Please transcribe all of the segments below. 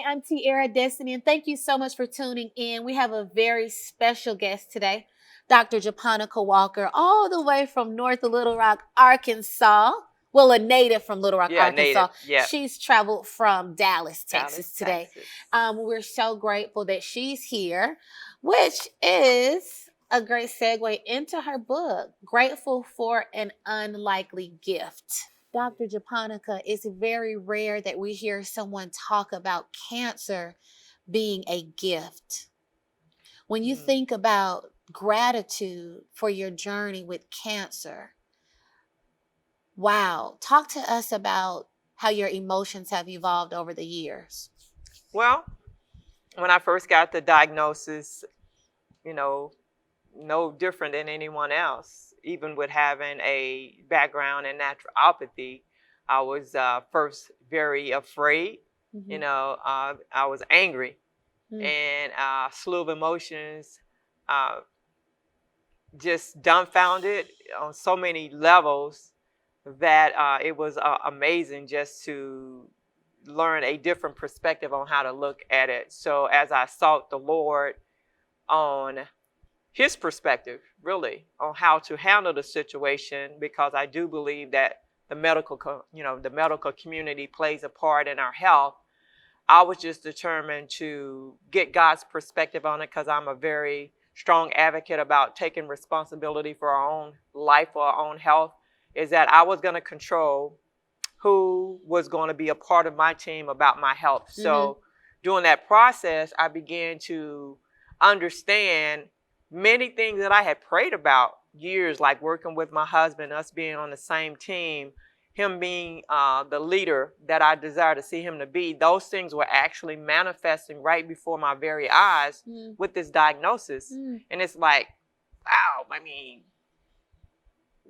Hi, I'm Tierra Destiny, and thank you so much for tuning in. We have a very special guest today, Dr. Japonica Walker, all the way from North Little Rock, Arkansas. Well, a native from Little Rock, Yeah, native. Arkansas. Yeah. She's traveled from Dallas, Dallas, Texas today. Texas. We're so grateful that she's here, which is a great segue into her book, Grateful for an Unlikely Gift. Dr. Japonica, it's very rare that we hear someone talk about cancer being a gift. When you think about gratitude for your journey with cancer, wow, talk to us about how your emotions have evolved over the years. Well, when I first got the diagnosis, you know, no different than anyone else, even with having a background in naturopathy, I was first very afraid. Mm-hmm. I was angry Mm-hmm. and slew of emotions, uh, just dumbfounded on so many levels that it was amazing just to learn a different perspective on how to look at it. So as I sought the Lord on his perspective, really, on how to handle the situation, because I do believe that the the medical community plays a part in our health. I was just determined to get God's perspective on it, because I'm a very strong advocate about taking responsibility for our own life, for our own health, is that I was going to control who was going to be a part of my team about my health. Mm-hmm. So during that process, I began to understand many things that I had prayed about years, like working with my husband, us being on the same team, him being the leader that I desire to see him to be. Those things were actually manifesting right before my very eyes with this diagnosis. And it's like, wow, I mean,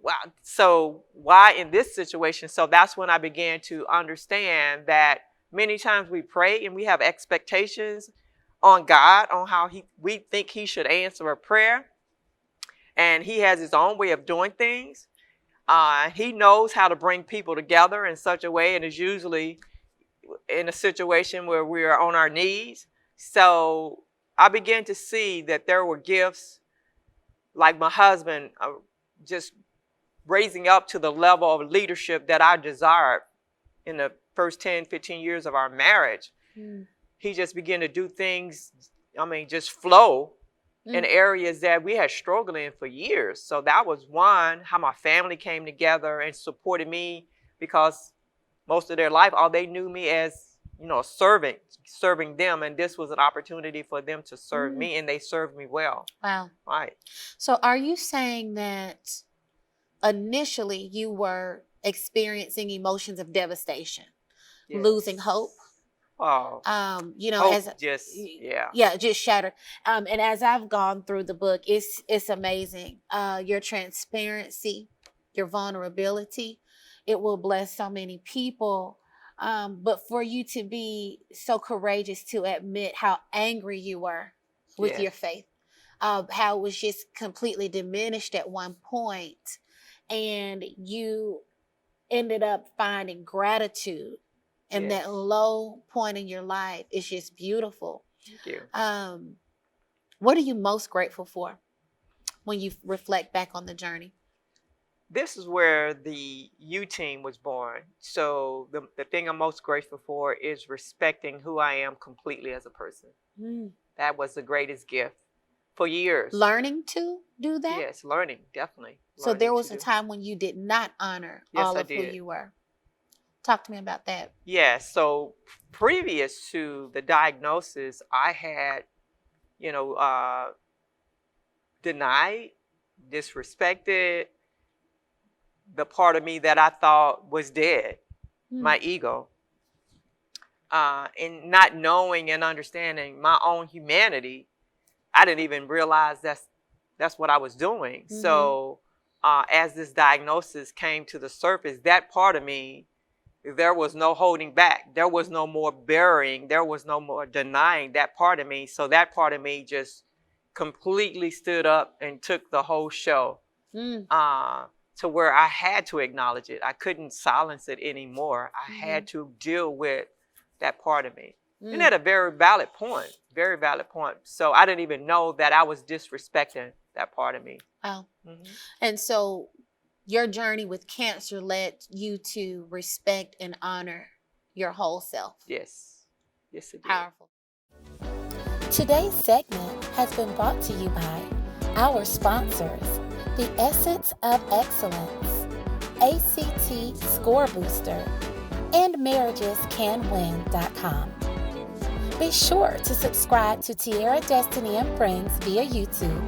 wow. So why in this situation? So that's when I began to understand that many times we pray and we have expectations on God, on how we think he should answer a prayer. And he has his own way of doing things. He knows how to bring people together in such a way, and is usually in a situation where we are on our knees. So I began to see that there were gifts, like my husband, just raising up to the level of leadership that I desired in the first 10, 15 years of our marriage. He just began to do things, just flow in areas that we had struggled in for years. So that was one, how my family came together and supported me, because most of their life, all they knew me as, serving them. And this was an opportunity for them to serve me, and they served me well. Wow. Right. So are you saying that initially you were experiencing emotions of devastation, Yes. losing hope? Oh, Hope yeah, just shattered. And as I've gone through the book, it's amazing. Your transparency, your vulnerability, it will bless so many people. But for you to be so courageous to admit how angry you were with your faith, how it was just completely diminished at one point, and you ended up finding gratitude and that low point in your life is just beautiful. Thank you. What are you most grateful for when you reflect back on the journey? This is where the U team was born. So the thing I'm most grateful for is respecting who I am completely as a person. That was the greatest gift for years. Learning to do that? Yes, learning, definitely. So there was a time when you did not honor all of who you were. Talk to me about that. Yes. So previous to the diagnosis, I had, denied, disrespected the part of me that I thought was dead, my ego. And not knowing and understanding my own humanity, I didn't even realize that's what I was doing. So as this diagnosis came to the surface, that part of me, there was no holding back. There was no more burying. There was no more denying that part of me. So that part of me just completely stood up and took the whole show to where I had to acknowledge it. I couldn't silence it anymore. I had to deal with that part of me. And at a very valid point. Very valid point. So I didn't even know that I was disrespecting that part of me. Oh. Mhm. And so your journey with cancer led you to respect and honor your whole self. Yes. Yes, it did. Powerful. Today's segment has been brought to you by our sponsors, The Essence of Excellence, ACT Score Booster, and MarriagesCanWin.com. Be sure to subscribe to Tierra Destiny and Friends via YouTube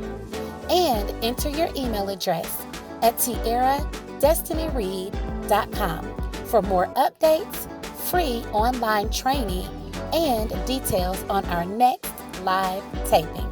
and enter your email address at TierraDestinyRead.com for more updates, free online training, and details on our next live taping.